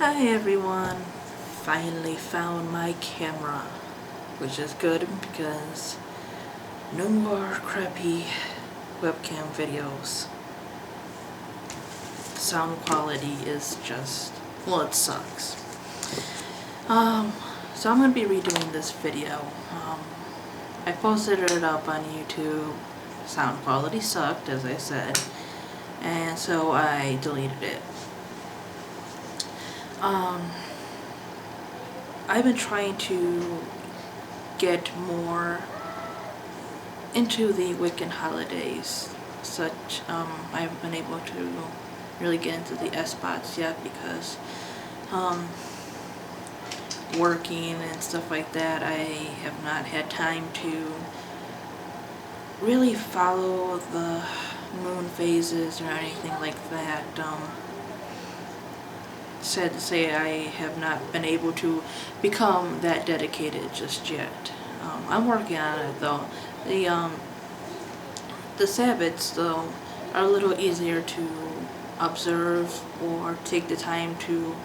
Hi everyone, finally found my camera, which is good because no more crappy webcam videos. Sound quality is just, well, it sucks. So I'm going to be redoing this video. I posted it up on YouTube. Sound quality sucked, as I said, and so I deleted it. I've been trying to get more into the Wiccan holidays. I haven't been able to really get into the S-spots yet because working and stuff like that, I have not had time to really follow the moon phases or anything like that. Sad to say, I have not been able to become that dedicated just yet. I'm working on it though. The Sabbaths though are a little easier to observe or take the time to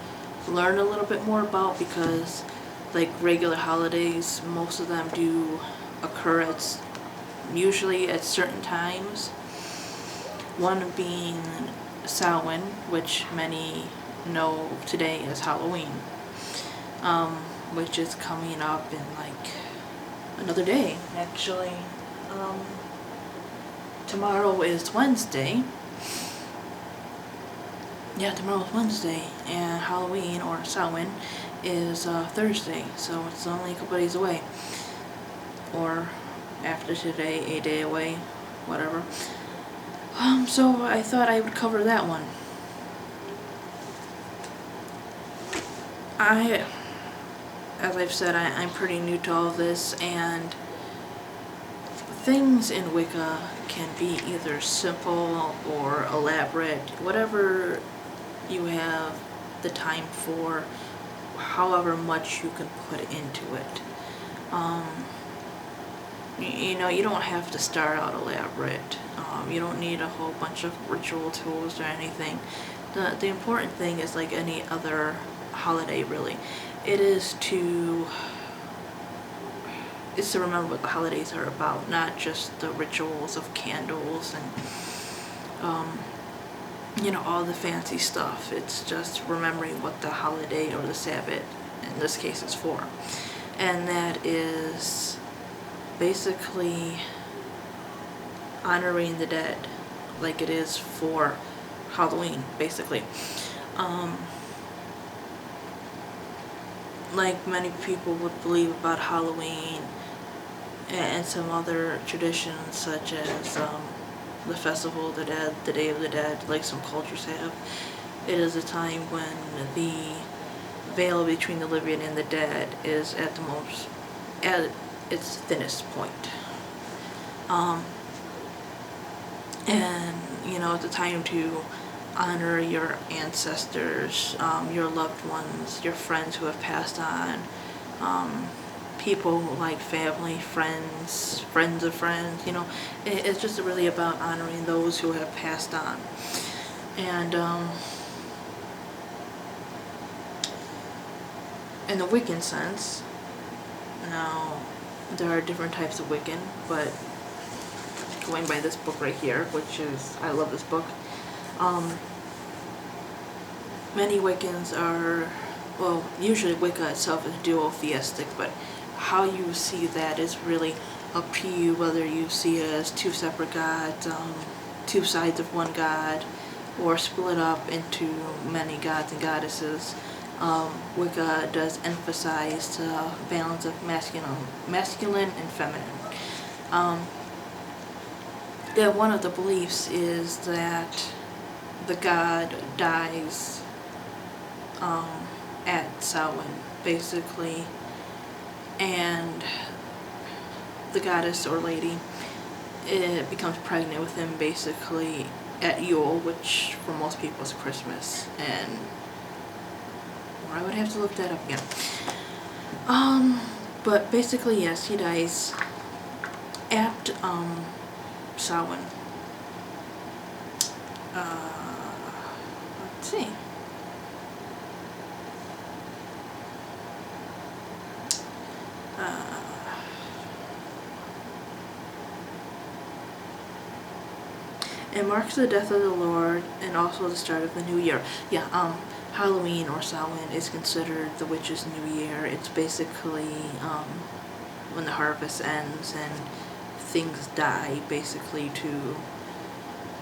learn a little bit more about, because like regular holidays, most of them do occur usually at certain times. One being Samhain, which many know today as Halloween, which is coming up in like another day actually. Tomorrow is Wednesday. Yeah, tomorrow's Wednesday, and Halloween or Samhain is Thursday, so it's only a couple days away, or after today, a day away, whatever. So I thought I would cover that one. As I've said, I'm pretty new to all this, and things in Wicca can be either simple or elaborate, whatever you have the time for, however much you can put into it. You don't have to start out elaborate. You don't need a whole bunch of ritual tools or anything. The important thing is, like any other holiday really, is to remember what the holidays are about, not just the rituals of candles and all the fancy stuff. It's just remembering what the holiday or the Sabbath in this case is for, and that is basically honoring the dead, like it is for Halloween basically. Like many people would believe about Halloween and some other traditions, such as the Festival of the Dead, the Day of the Dead, like some cultures have. It is a time when the veil between the living and the dead is at its thinnest point. And it's a time to honor your ancestors, your loved ones, your friends who have passed on, people like family, friends of friends. It's just really about honoring those who have passed on. And in the Wiccan sense, now there are different types of Wiccan, but going by this book right here, I love this book. Many Wiccans are, well, usually Wicca itself is duotheistic, but how you see that is really up to you, whether you see it as two separate gods, two sides of one god, or split up into many gods and goddesses. Wicca does emphasize the balance of masculine and feminine. Yeah, one of the beliefs is that the god dies at Samhain, basically, and the goddess or lady becomes pregnant with him basically at Yule, which for most people is Christmas, and I would have to look that up again. But basically, yes, he dies at Samhain. Let's see. It marks the death of the Lord and also the start of the new year. Yeah, Halloween or Samhain is considered the witch's new year. It's basically when the harvest ends and things die, basically, to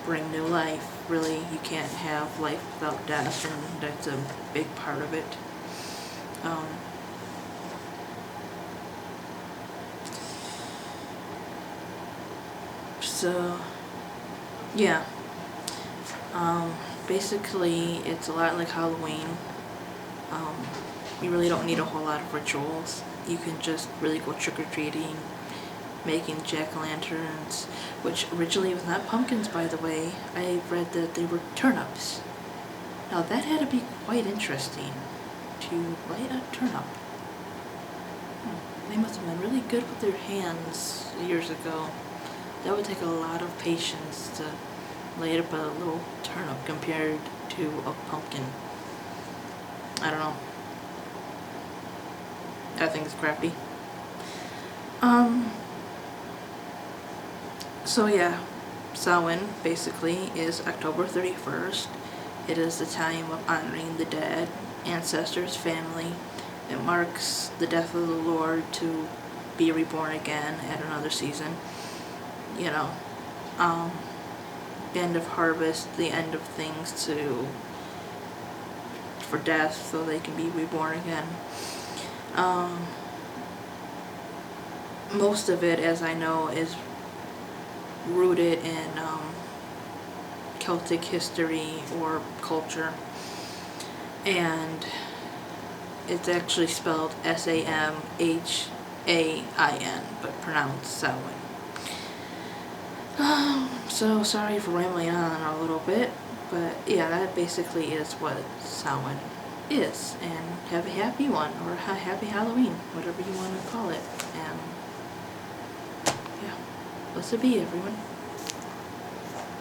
bring new life. Really, you can't have life without death, and that's a big part of it. So, yeah. Basically, it's a lot like Halloween. You really don't need a whole lot of rituals. You can just really go trick-or-treating, making jack-o'-lanterns, which originally was not pumpkins, by the way. I read that they were turnips. Now that had to be quite interesting, to light a turnip. They must have been really good with their hands years ago. That would take a lot of patience to light up a little turnip compared to a pumpkin. I don't know. I think it's crappy. So yeah, Samhain basically is October 31st. It is the time of honoring the dead, ancestors, family. It marks the death of the Lord to be reborn again at another season. You know, the end of harvest, the end of things for death, so they can be reborn again. Most of it, as I know, is rooted in Celtic history or culture, and it's actually spelled Samhain, but pronounced Samhain. So sorry for rambling on a little bit, but yeah, that basically is what Samhain is. And have a happy one, or a happy Halloween, whatever you want to call it. And yeah, blessed be everyone.